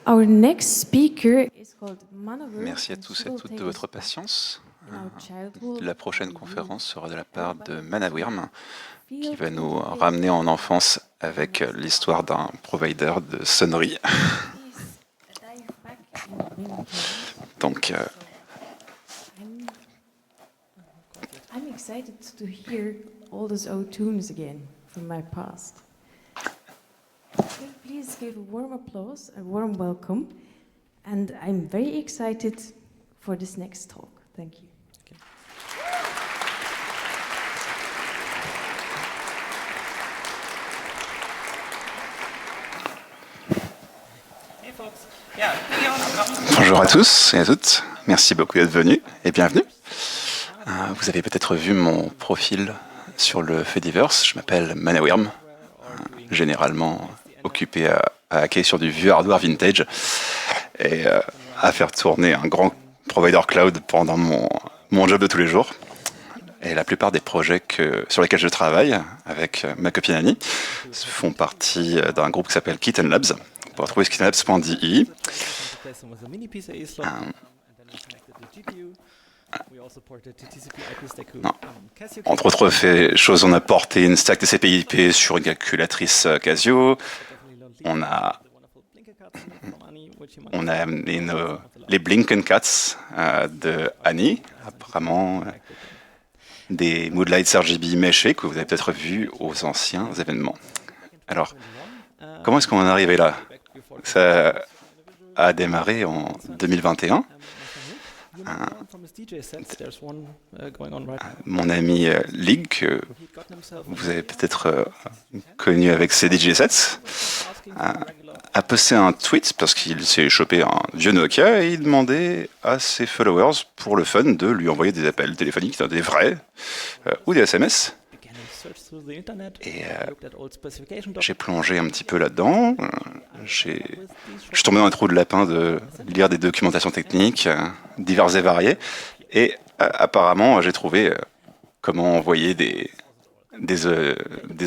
Our next speaker is called Manover. Merci à tous et à toutes de votre patience. La prochaine conférence sera de la part de Manawirm, qui va nous ramener en enfance avec l'histoire d'un provider de sonnerie. Donc, I'm excited to hear all those old tunes again from my past. Please give a warm applause, a warm welcome, and I'm very excited for this next talk. Thank you. bonjour à tous et à toutes. Merci beaucoup d'être venus et bienvenue. Vous avez peut-être vu mon profil sur le Fediverse. Je m'appelle Manawirm, généralement occupé à hacker sur du vieux hardware vintage et à faire tourner un grand provider cloud pendant mon job de tous les jours. Et la plupart des projets sur lesquels je travaille avec ma copine Annie font partie d'un groupe qui s'appelle Kitten Labs. Vous pouvez retrouver kittenlabs.de. Entre autres choses, on a porté une stack TCP/IP sur une calculatrice Casio. On a amené les Blinken-Cats de Annie, apparemment des Moodlights RGB méchés que vous avez peut-être vus aux anciens événements. Alors, comment est-ce qu'on en est arrivé là? Ça a démarré en 2021. Mon ami Lig, que vous avez peut-être connu avec ses DJ sets, a posté un tweet parce qu'il s'est chopé un vieux Nokia et il demandait à ses followers, pour le fun, de lui envoyer des appels téléphoniques, des vrais ou des SMS. Et j'ai plongé un petit peu là-dedans. Je suis tombé dans un trou de lapin de lire des documentations techniques diverses et variées. Et apparemment, j'ai trouvé comment envoyer des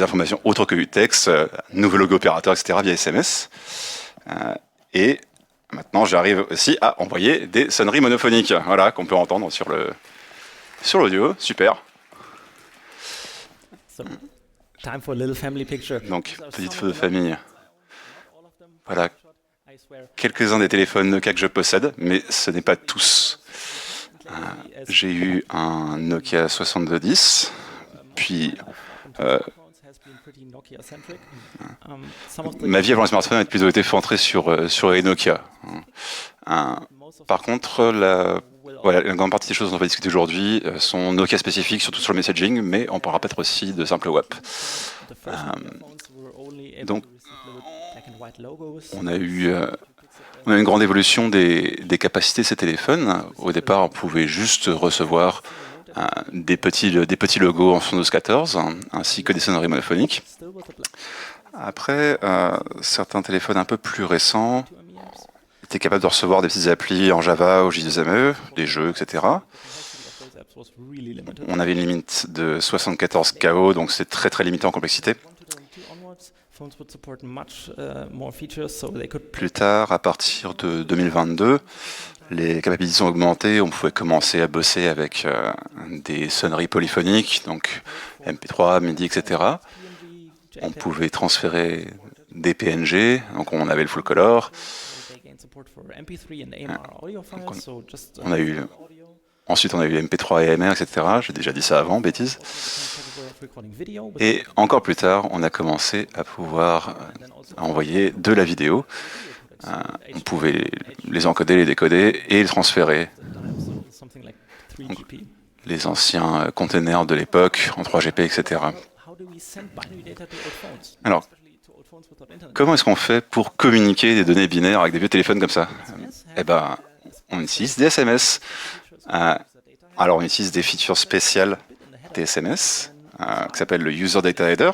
informations autres que du texte, nouveau logo opérateur, etc. via SMS. Et maintenant, j'arrive aussi à envoyer des sonneries monophoniques, voilà, qu'on peut entendre sur l'audio. Super. Donc, petite photo de famille. Voilà quelques-uns des téléphones Nokia que je possède, mais ce n'est pas tous. J'ai eu un Nokia 6210, puis ma vie avant le smartphone a plutôt été centrée sur les Nokia. Par contre, la grande partie des choses dont on va discuter aujourd'hui sont Nokia spécifiques, surtout sur le messaging, mais on parlera peut-être aussi de simple WAP. Donc, on a eu une grande évolution des capacités de ces téléphones. Au départ, on pouvait juste recevoir des petits logos en 7214, ainsi que des sonneries monophoniques. Après, certains téléphones un peu plus récents étaient capables de recevoir des petites applis en Java ou J2ME, des jeux, etc. On avait une limite de 74 KO, donc c'est très très limité en complexité. Plus tard, à partir de 2022, les capacités ont augmenté, on pouvait commencer à bosser avec des sonneries polyphoniques, donc MP3, MIDI, etc. On pouvait transférer des PNG, donc on avait le full color. Ensuite, on a eu MP3 et AMR, etc. J'ai déjà dit ça avant, bêtise. Et encore plus tard, on a commencé à pouvoir envoyer de la vidéo. On pouvait les encoder, les décoder et les transférer. Donc, les anciens containers de l'époque en 3GP, etc. Alors, comment est-ce qu'on fait pour communiquer des données binaires avec des vieux téléphones comme ça? Eh ben, on utilise des SMS. Alors, on utilise des features spéciales des SMS qui s'appelle le User Data Header.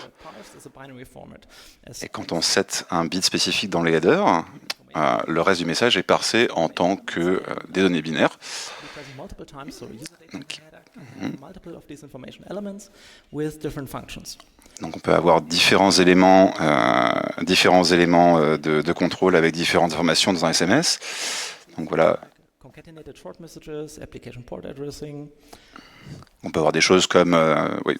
Et quand on set un bit spécifique dans les headers, le reste du message est parsé en tant que des données binaires. Donc, Donc on peut avoir différents éléments de contrôle avec différentes informations dans un SMS. Donc voilà. On peut avoir des choses comme oui.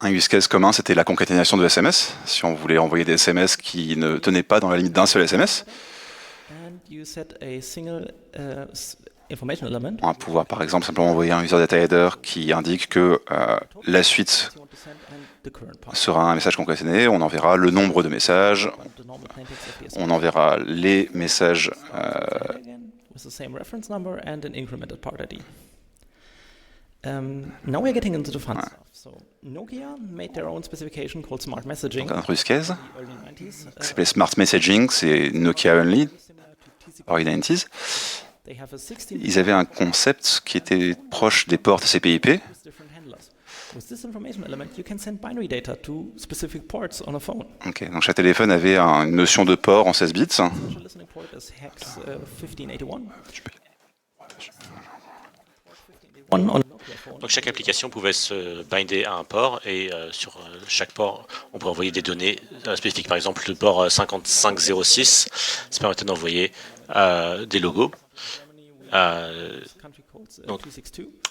Un use case commun, c'était la concaténation de SMS. Si on voulait envoyer des SMS qui ne tenaient pas dans la limite d'un seul SMS, on va pouvoir par exemple simplement envoyer un user data header qui indique que la suite sera un message concaténé, on enverra le nombre de messages, on enverra les messages now we're getting into the fun stuff. So Nokia made their own specification called Smart Messaging. Donc un use case qui s'appelait Smart Messaging, c'est Nokia Only, early 90s. Ils avaient un concept qui était proche des ports TCP/IP. Okay, donc chaque téléphone avait une notion de port en 16 bits. Donc chaque application pouvait se binder à un port et sur chaque port, on pouvait envoyer des données spécifiques. Par exemple, le port 5506, ça permettait d'envoyer des logos. Donc,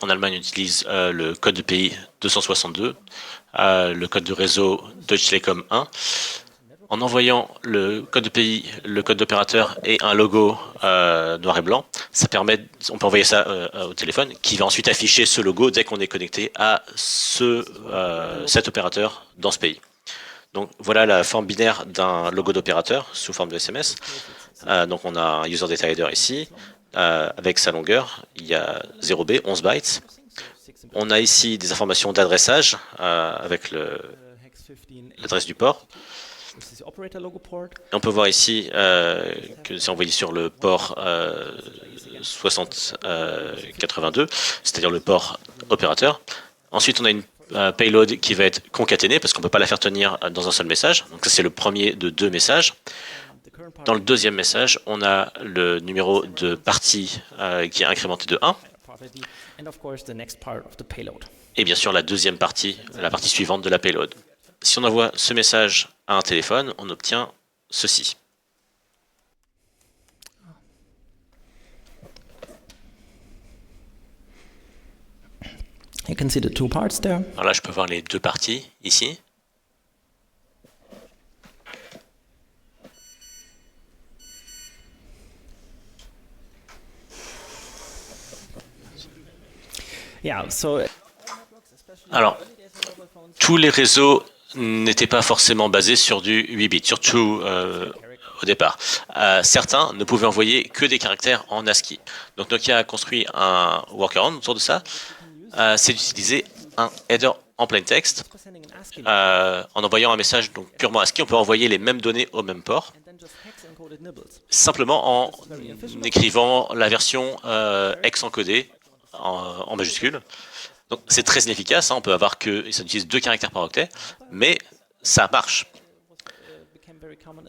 en Allemagne, on utilise le code de pays 262, le code de réseau Deutsche Telekom 1. En envoyant le code de pays, le code d'opérateur et un logo noir et blanc, ça permet, on peut envoyer ça au téléphone qui va ensuite afficher ce logo dès qu'on est connecté à cet opérateur dans ce pays. Donc voilà la forme binaire d'un logo d'opérateur sous forme de SMS. Donc on a un user data header ici avec sa longueur, il y a 0B, 11 bytes. On a ici des informations d'adressage avec l'adresse du port. Et on peut voir ici que c'est envoyé sur le port 6082, c'est-à-dire le port opérateur. Ensuite, on a une payload qui va être concaténée parce qu'on ne peut pas la faire tenir dans un seul message. Donc ça, c'est le premier de 2 messages. Dans le deuxième message, on a le numéro de partie qui est incrémenté de 1. Et bien sûr, la deuxième partie, la partie suivante de la payload. Si on envoie ce message à un téléphone, on obtient ceci. You can see the 2 parts there. Alors là, je peux voir les 2 parties ici. Alors, tous les réseaux n'étaient pas forcément basés sur du 8 bits, surtout au départ. Certains ne pouvaient envoyer que des caractères en ASCII. Donc Nokia a construit un workaround autour de ça. C'est d'utiliser un header en plain text. En envoyant un message donc purement ASCII, on peut envoyer les mêmes données au même port, simplement en écrivant la version hex encodée en majuscule. Donc c'est très inefficace, hein, on peut avoir que ça utilise 2 caractères par octet, mais ça marche.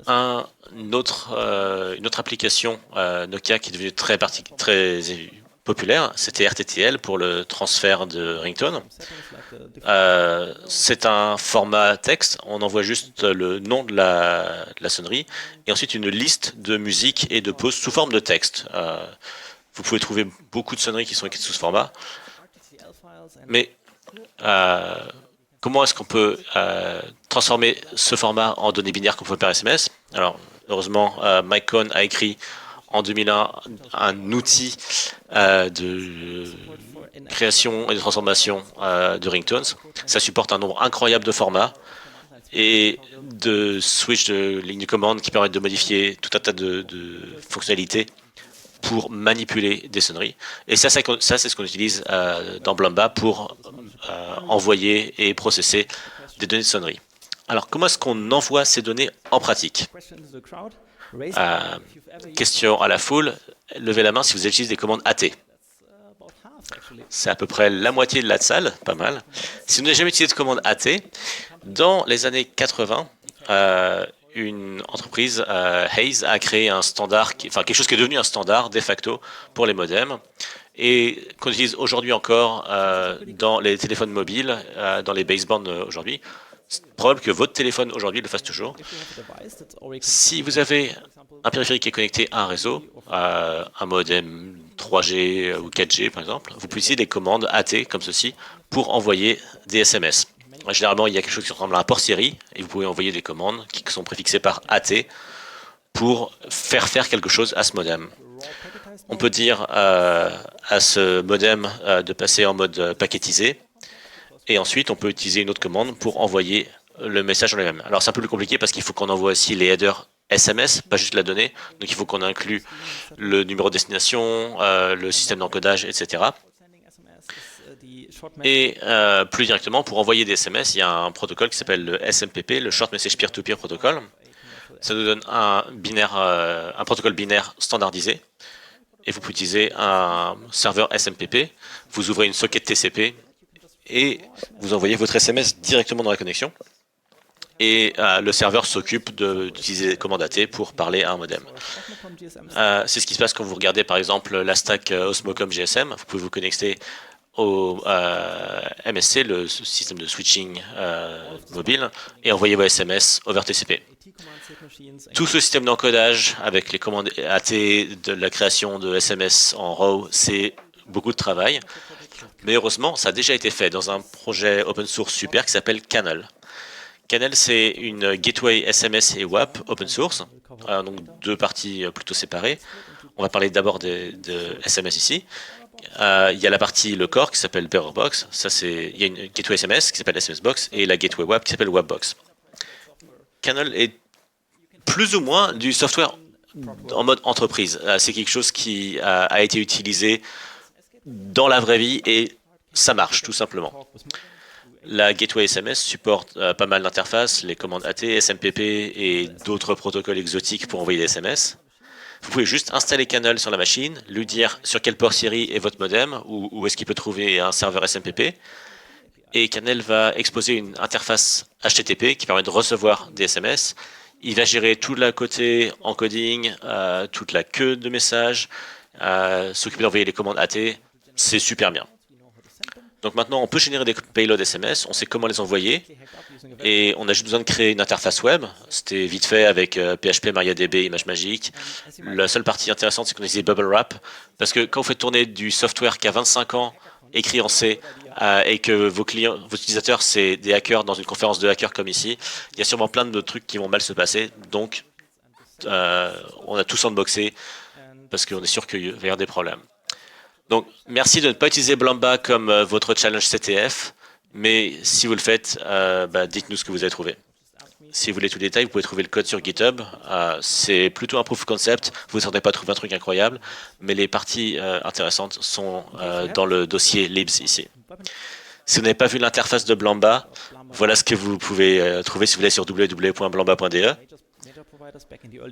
Une autre application Nokia qui est devenue très populaire, c'était RTTL pour le transfert de ringtone. C'est un format texte, on envoie juste le nom de la sonnerie et ensuite une liste de musique et de pauses sous forme de texte. Vous pouvez trouver beaucoup de sonneries qui sont écrites sous ce format. Mais comment est-ce qu'on peut transformer ce format en données binaires qu'on peut par SMS? Alors, heureusement, Mike Cohn a écrit en 2001 un outil de création et de transformation de ringtones. Ça supporte un nombre incroyable de formats et de switch de lignes de commande qui permettent de modifier tout un tas de fonctionnalités pour manipuler des sonneries. Et ça c'est ce qu'on utilise dans Blamba pour envoyer et processer des données de sonnerie. Alors, comment est-ce qu'on envoie ces données en pratique? Question à la foule, levez la main si vous utilisez des commandes AT. C'est à peu près la moitié de la salle, pas mal. Si vous n'avez jamais utilisé de commande AT, dans les années 80, une entreprise, Hayes, a créé un standard, quelque chose qui est devenu un standard de facto pour les modems. et qu'on utilise aujourd'hui encore dans les téléphones mobiles, dans les basebands aujourd'hui. C'est probable que votre téléphone aujourd'hui le fasse toujours. Si vous avez un périphérique qui est connecté à un réseau, un modem 3G ou 4G par exemple, vous pouvez utiliser des commandes AT comme ceci pour envoyer des SMS. Généralement, il y a quelque chose qui ressemble à un port série et vous pouvez envoyer des commandes qui sont préfixées par AT pour faire quelque chose à ce modem. On peut dire à ce modem de passer en mode paquetisé et ensuite on peut utiliser une autre commande pour envoyer le message en lui-même. Alors c'est un peu plus compliqué parce qu'il faut qu'on envoie aussi les headers SMS, pas juste la donnée. Donc il faut qu'on inclue le numéro de destination, le système d'encodage, etc. Et plus directement, pour envoyer des SMS, il y a un protocole qui s'appelle le SMPP, le Short Message Peer-to-Peer Protocol. Ça nous donne un protocole binaire standardisé. Et vous pouvez utiliser un serveur SMPP. Vous ouvrez une socket TCP et vous envoyez votre SMS directement dans la connexion. Et le serveur s'occupe d'utiliser des commandes AT pour parler à un modem. C'est ce qui se passe quand vous regardez par exemple la stack Osmocom GSM. Vous pouvez vous connecter au MSC, le système de switching mobile, et envoyer vos SMS over TCP. Tout ce système d'encodage avec les commandes AT, de la création de SMS en RAW, c'est beaucoup de travail. Mais heureusement, ça a déjà été fait dans un projet open source super qui s'appelle Canal. Canal, c'est une gateway SMS et WAP open source, donc deux parties plutôt séparées. On va parler d'abord de SMS ici. Il y a la partie, le core, qui s'appelle Bearerbox. Il y a une gateway SMS qui s'appelle SMS Box et la gateway WAP qui s'appelle WAPbox. Canal est plus ou moins du software en mode entreprise. C'est quelque chose qui a été utilisé dans la vraie vie et ça marche tout simplement. La gateway SMS supporte pas mal d'interfaces, les commandes AT, SMPP et d'autres protocoles exotiques pour envoyer des SMS. Vous pouvez juste installer Canal sur la machine, lui dire sur quel port Siri est votre modem ou où est-ce qu'il peut trouver un serveur SMPP. Et Canal va exposer une interface HTTP qui permet de recevoir des SMS. Il va gérer tout le côté encoding, toute la queue de messages, s'occuper d'envoyer les commandes AT. C'est super bien. Donc maintenant, on peut générer des payloads SMS, on sait comment les envoyer, et on a juste besoin de créer une interface web. C'était vite fait avec PHP, MariaDB, ImageMagick. La seule partie intéressante, c'est qu'on utilise Bubble Wrap, parce que quand vous faites tourner du software qui a 25 ans, écrit en C, et que vos clients, vos utilisateurs, c'est des hackers dans une conférence de hackers comme ici, il y a sûrement plein de trucs qui vont mal se passer, donc on a tout sandboxé, parce qu'on est sûr qu'il va y avoir des problèmes. Donc, merci de ne pas utiliser Blamba comme votre challenge CTF, mais si vous le faites, dites-nous ce que vous avez trouvé. Si vous voulez tout détail, vous pouvez trouver le code sur GitHub. C'est plutôt un proof of concept, vous ne s'attendez pas à trouver un truc incroyable, mais les parties intéressantes sont dans le dossier libs ici. Si vous n'avez pas vu l'interface de Blamba, voilà ce que vous pouvez trouver si vous allez sur www.blamba.de.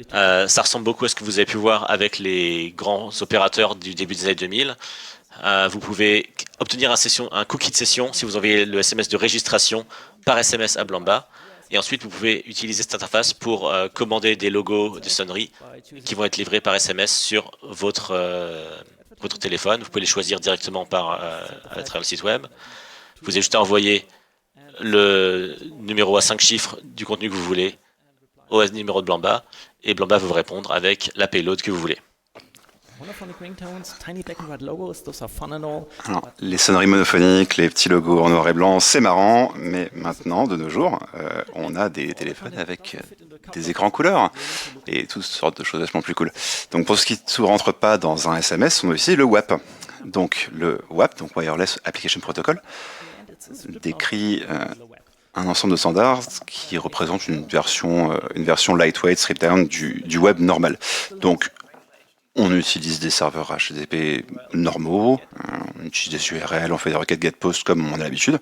Ça ressemble beaucoup à ce que vous avez pu voir avec les grands opérateurs du début des années 2000. Vous pouvez obtenir un cookie de session si vous envoyez le SMS de registration par SMS à Blamba. Et ensuite, vous pouvez utiliser cette interface pour commander des logos de sonnerie qui vont être livrés par SMS sur votre téléphone. Vous pouvez les choisir directement à travers le site web. Vous avez juste à envoyer le numéro à 5 chiffres du contenu que vous voulez au numéro de Blamba, et Blamba va vous répondre avec la payload que vous voulez. Alors, les sonneries monophoniques, les petits logos en noir et blanc, c'est marrant, mais maintenant, de nos jours, on a des téléphones avec des écrans couleurs et toutes sortes de choses vachement plus cool. Donc pour ce qui ne rentre pas dans un SMS, on a aussi le WAP. Donc le WAP, donc Wireless Application Protocol, décrit un ensemble de standards qui représente une version lightweight, stripped down du web normal. Donc, on utilise des serveurs HTTP normaux, on utilise des URL, on fait des requêtes GET-POST comme on a l'habitude.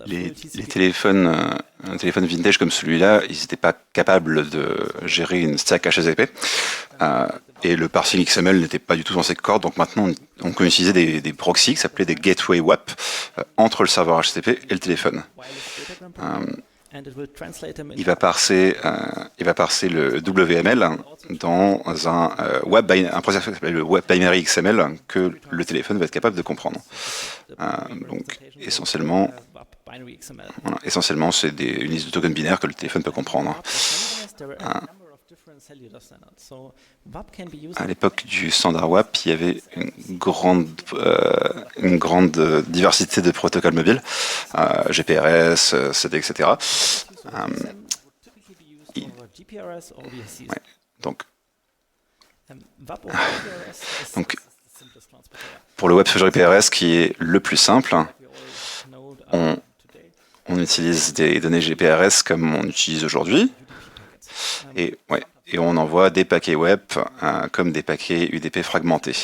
Les téléphones vintage comme celui-là, ils n'étaient pas capables de gérer une stack HTTP. Et le parsing XML n'était pas du tout dans ces cordes, donc maintenant on peut utiliser des proxys qui s'appelaient des gateway WAP entre le serveur HTTP et le téléphone. il va parser le WML dans un processeur qui s'appelle le Web Binary XML que le téléphone va être capable de comprendre. Donc essentiellement, c'est une liste de tokens binaires que le téléphone peut comprendre. À l'époque du standard WAP, il y avait une grande diversité de protocoles mobiles, GPRS, CD, etc. Donc, pour le Web sur GPRS, qui est le plus simple, on utilise des données GPRS comme on utilise aujourd'hui, et on envoie des paquets web comme des paquets UDP fragmentés.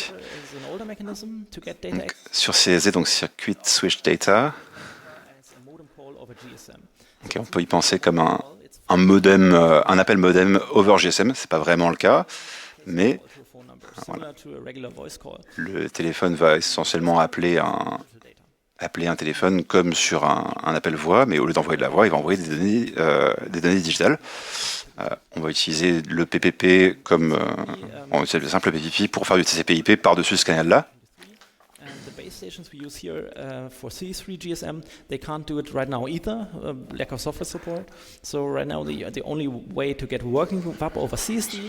Donc, sur CSD, donc Circuit Switch Data, on peut y penser comme un modem, un appel modem over GSM. C'est pas vraiment le cas, mais voilà. Le téléphone va essentiellement appeler un téléphone comme sur un appel voix, mais au lieu d'envoyer de la voix, il va envoyer des données digitales. On va utiliser le PPP comme on utilise le simple PPP pour faire du TCP/IP par-dessus ce canal-là. Stations we use here for C3 GSM, they can't do it right now either, lack of software support. So right now the only way to get working WAP over CSD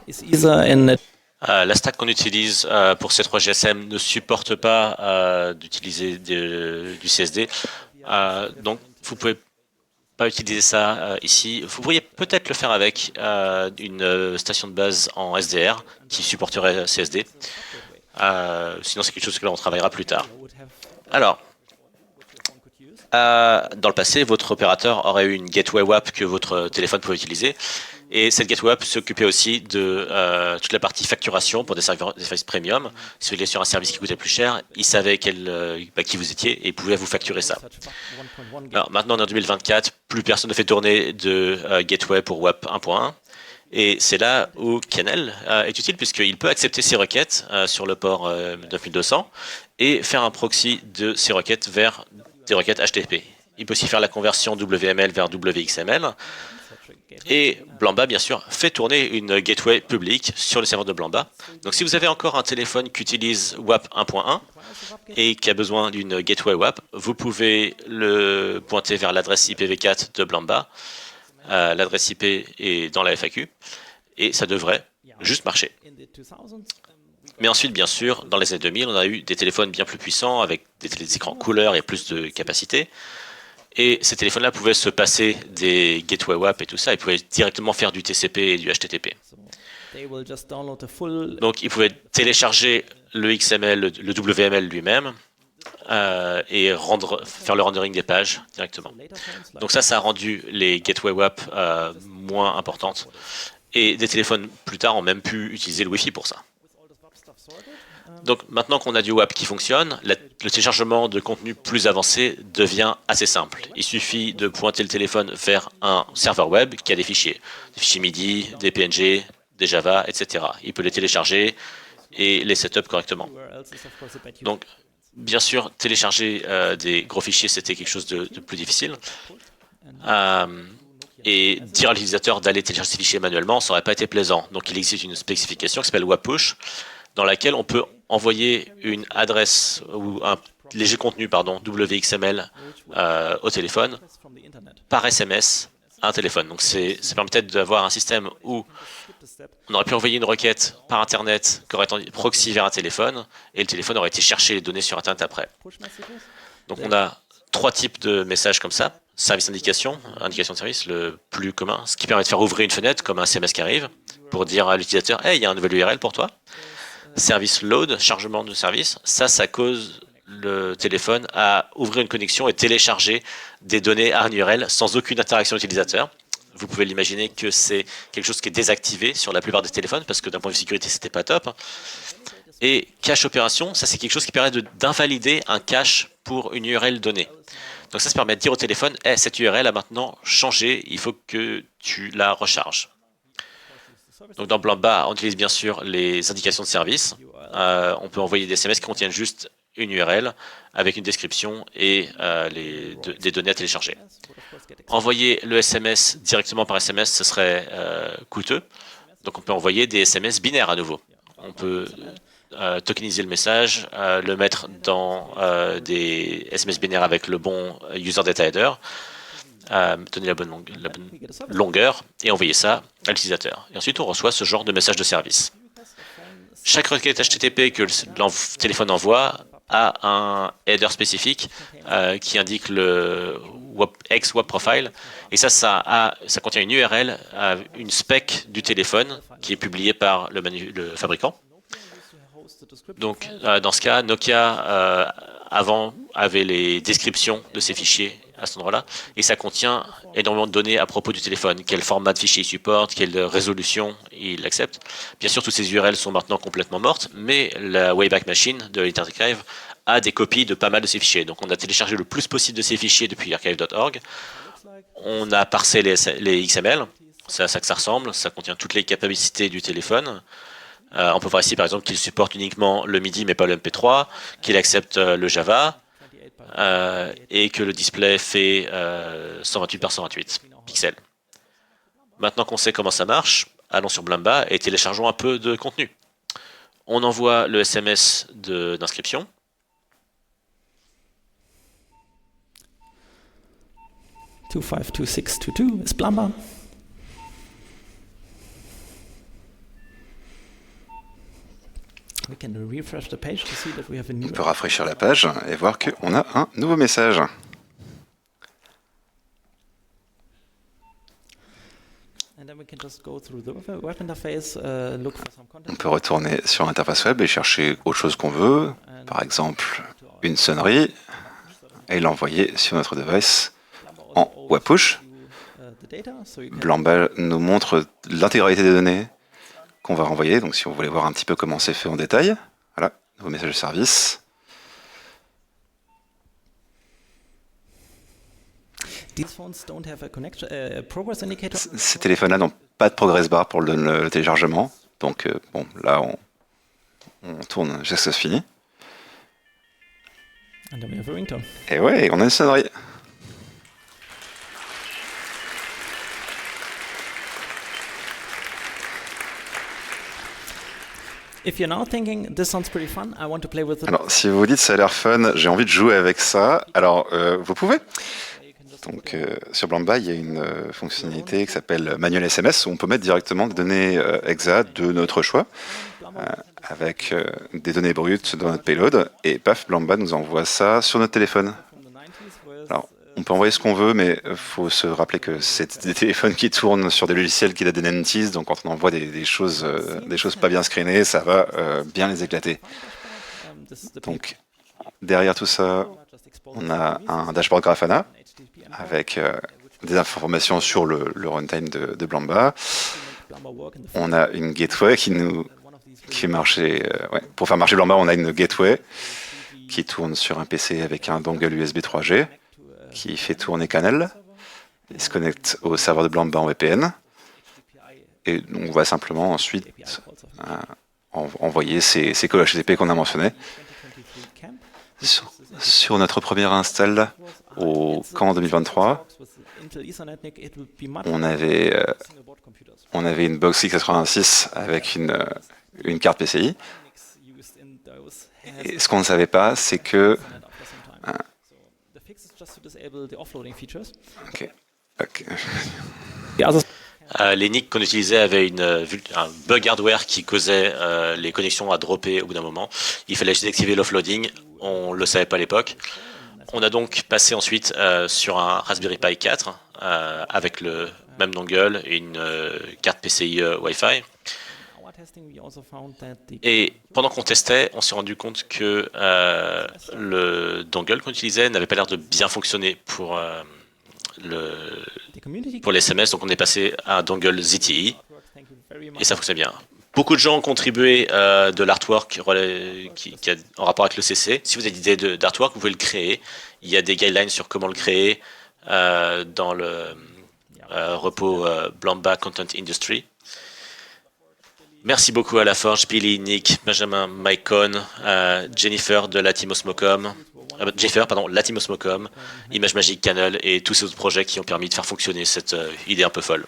is either in la stack qu'on utilise pour C3 GSM ne supporte pas d'utiliser du CSD, donc vous pouvez pas utiliser ça ici. Vous pourriez peut-être le faire avec une station de base en SDR qui supporterait CSD. Sinon, c'est quelque chose que l'on travaillera plus tard. Alors, dans le passé, votre opérateur aurait eu une gateway WAP que votre téléphone pouvait utiliser. Et cette gateway WAP s'occupait aussi de toute la partie facturation pour des services premium. Si vous étiez sur un service qui coûtait plus cher, il savait qui vous étiez et pouvait vous facturer ça. Alors, maintenant, en 2024, plus personne ne fait tourner de gateway pour WAP 1.1. Et c'est là où Canel est utile puisqu'il peut accepter ces requêtes sur le port 9200 et faire un proxy de ces requêtes vers des requêtes HTTP. Il peut aussi faire la conversion WML vers WXML. Et Blamba, bien sûr, fait tourner une gateway publique sur le serveur de Blamba. Donc si vous avez encore un téléphone qui utilise WAP 1.1 et qui a besoin d'une gateway WAP, vous pouvez le pointer vers l'adresse IPv4 de Blamba. L'adresse IP est dans la FAQ et ça devrait juste marcher. Mais ensuite, bien sûr, dans les années 2000, on a eu des téléphones bien plus puissants avec des écrans couleurs et plus de capacité. Et ces téléphones-là pouvaient se passer des gateways WAP et tout ça. Ils pouvaient directement faire du TCP et du HTTP. Donc, ils pouvaient télécharger le XML, le WML lui-même, et faire le rendering des pages directement. Donc ça a rendu les gateway WAP moins importantes. Et des téléphones plus tard ont même pu utiliser le Wi-Fi pour ça. Donc maintenant qu'on a du WAP qui fonctionne, le téléchargement de contenu plus avancé devient assez simple. Il suffit de pointer le téléphone vers un serveur web qui a des fichiers MIDI, des PNG, des Java, etc. Il peut les télécharger et les setup correctement. Donc, bien sûr, télécharger des gros fichiers, c'était quelque chose de plus difficile. Et dire à l'utilisateur d'aller télécharger ces fichiers manuellement, ça n'aurait pas été plaisant. Donc, il existe une spécification qui s'appelle WAP-Push, dans laquelle on peut envoyer une adresse ou un léger contenu, WXML au téléphone par SMS à un téléphone. Donc, ça permet peut-être d'avoir un système où on aurait pu envoyer une requête par Internet qui aurait été proxy vers un téléphone et le téléphone aurait été chercher les données sur Internet après. Donc, on a 3 types de messages comme ça. Service indication de service, le plus commun, ce qui permet de faire ouvrir une fenêtre comme un SMS qui arrive pour dire à l'utilisateur « Hey, il y a un nouvel URL pour toi ». Service load, chargement de service, ça cause le téléphone à ouvrir une connexion et télécharger des données à un URL sans aucune interaction utilisateur. Vous pouvez l'imaginer que c'est quelque chose qui est désactivé sur la plupart des téléphones parce que d'un point de vue sécurité, c'était pas top. Et cache opération, ça c'est quelque chose qui permet d'invalider un cache pour une URL donnée. Donc ça permet de dire au téléphone, hey, cette URL a maintenant changé, il faut que tu la recharges. Donc dans Blamba, on utilise bien sûr les indications de service. On peut envoyer des SMS qui contiennent juste une URL avec une description et des données à télécharger. Envoyer le SMS directement par SMS, ce serait coûteux. Donc on peut envoyer des SMS binaires à nouveau. On peut tokeniser le message, le mettre dans des SMS binaires avec le bon user data header, donner la bonne longueur et envoyer ça à l'utilisateur. Et ensuite, on reçoit ce genre de message de service. Chaque requête HTTP que le téléphone envoie a un header spécifique qui indique le ex-web profile. Et ça contient une URL, une spec du téléphone qui est publiée par le fabricant. Donc, dans ce cas, Nokia, avant, avait les descriptions de ces fichiers à cet endroit-là, et ça contient énormément de données à propos du téléphone, quel format de fichier il supporte, quelle résolution il accepte. Bien sûr, toutes ces URL sont maintenant complètement mortes, mais la Wayback Machine de Internet Archive a des copies de pas mal de ces fichiers. Donc, on a téléchargé le plus possible de ces fichiers depuis archive.org. On a parsé les XML, c'est à ça que ça ressemble, ça contient toutes les capacités du téléphone. On peut voir ici par exemple qu'il supporte uniquement le MIDI mais pas le MP3, qu'il accepte le Java et que le display fait 128 par 128 pixels. Maintenant qu'on sait comment ça marche, allons sur Blamba et téléchargeons un peu de contenu. On envoie le SMS d'inscription. « 252622 is Blamba. On peut rafraîchir la page et voir qu'on a un nouveau message. On peut retourner sur l'interface web et chercher autre chose qu'on veut, par exemple une sonnerie, et l'envoyer sur notre device en web push. Blamba nous montre l'intégralité des données qu'on va renvoyer. Donc si vous voulez voir un petit peu comment c'est fait en détail, voilà, nouveau message de service. Ces téléphones-là n'ont pas de progress bar pour le téléchargement. Donc bon, là on tourne jusqu'à ce que c'est fini. Et ouais, on a une sonnerie. Alors, si vous vous dites ça a l'air fun, j'ai envie de jouer avec ça, alors vous pouvez. Donc, sur Blamba, il y a une fonctionnalité qui s'appelle Manuel SMS, où on peut mettre directement des données exa de notre choix, avec des données brutes dans notre payload, et paf, Blamba nous envoie ça sur notre téléphone. Alors, on peut envoyer ce qu'on veut, mais il faut se rappeler que c'est des téléphones qui tournent sur des logiciels qui datent des 90s, donc quand on envoie des choses pas bien screenées, ça va bien les éclater. Donc, derrière tout ça, on a un dashboard Grafana avec des informations sur le runtime de Blamba. On a une gateway qui marchait. Pour faire marcher Blamba, on a une gateway qui tourne sur un PC avec un dongle USB 3G. Qui fait tourner Canal, il se connecte au serveur de Blamba en VPN, et on va simplement ensuite envoyer ces calls HTTP qu'on a mentionnés. Sur notre première install au camp 2023, on avait une box x86 avec une carte PCI, et ce qu'on ne savait pas, c'est que les NIC qu'on utilisait avaient un bug hardware qui causait les connexions à dropper au bout d'un moment. Il fallait désactiver l'offloading, on ne le savait pas à l'époque. On a donc passé ensuite sur un Raspberry Pi 4 avec le même dongle et une carte PCI Wi-Fi. Et pendant qu'on testait, on s'est rendu compte que le dongle qu'on utilisait n'avait pas l'air de bien fonctionner pour les SMS, donc on est passé à un dongle ZTE et ça fonctionne bien. Beaucoup de gens ont contribué de l'artwork qui a en rapport avec le CC. Si vous avez des idées d'artwork, vous pouvez le créer. Il y a des guidelines sur comment le créer dans le repo Blamba Content Industry. Merci beaucoup à La Forge, Billy, Nick, Benjamin, Mike Cohn, Jennifer de Latimos.com, Latimos.com, Image Magique, Canal et tous ces autres projets qui ont permis de faire fonctionner cette idée un peu folle.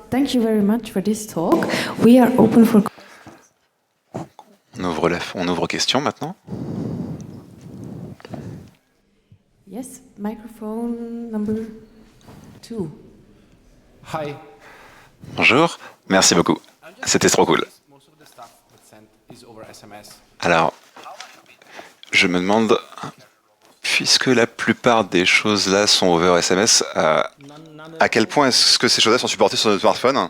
Thank you very much for this talk. We are open for... On ouvre aux questions maintenant. Yes, microphone number 2. Hi. Bonjour, merci beaucoup. C'était trop cool. Alors, je me demande, puisque la plupart des choses là sont over SMS, à quel point est-ce que ces choses-là sont supportées sur nos smartphones?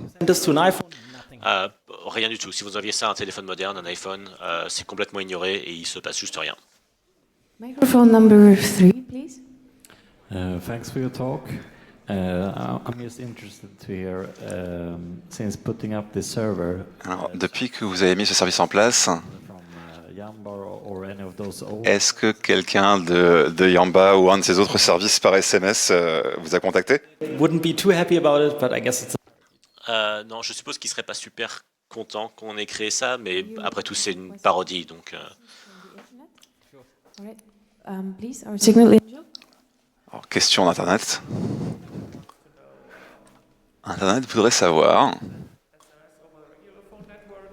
Rien du tout. Si vous aviez ça, un téléphone moderne, un iPhone, c'est complètement ignoré et il se passe juste rien. Microphone number 3, please. Thanks for your talk. I'm just interested to hear, since putting up this server. Alors, depuis que vous avez mis ce service en place, est-ce que quelqu'un de Yamba ou un de ces autres services par SMS vous a contacté? Wouldn't be too happy about it, but I guess it's... Non, je suppose qu'il serait pas super content qu'on ait créé ça, mais après tout, c'est une parodie, donc... Please, our signal angel. Alors, question d'Internet. Internet voudrait savoir,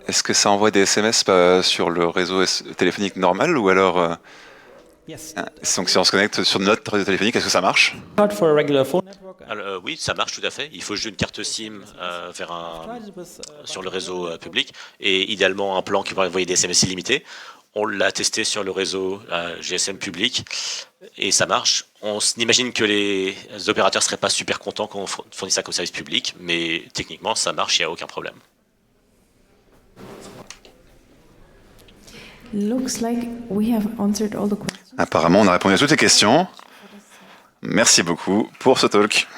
est-ce que ça envoie des SMS sur le réseau téléphonique normal ou alors... donc si on se connecte sur notre réseau téléphonique, est-ce que ça marche? Alors, oui, ça marche tout à fait. Il faut juste une carte SIM sur le réseau public et idéalement un plan qui va envoyer des SMS illimités. On l'a testé sur le réseau GSM public et ça marche. On imagine que les opérateurs ne seraient pas super contents qu'on fournisse ça comme service public, mais techniquement ça marche, il n'y a aucun problème. Looks like we have answered all the questions. Apparemment, on a répondu à toutes les questions. Merci beaucoup pour ce talk.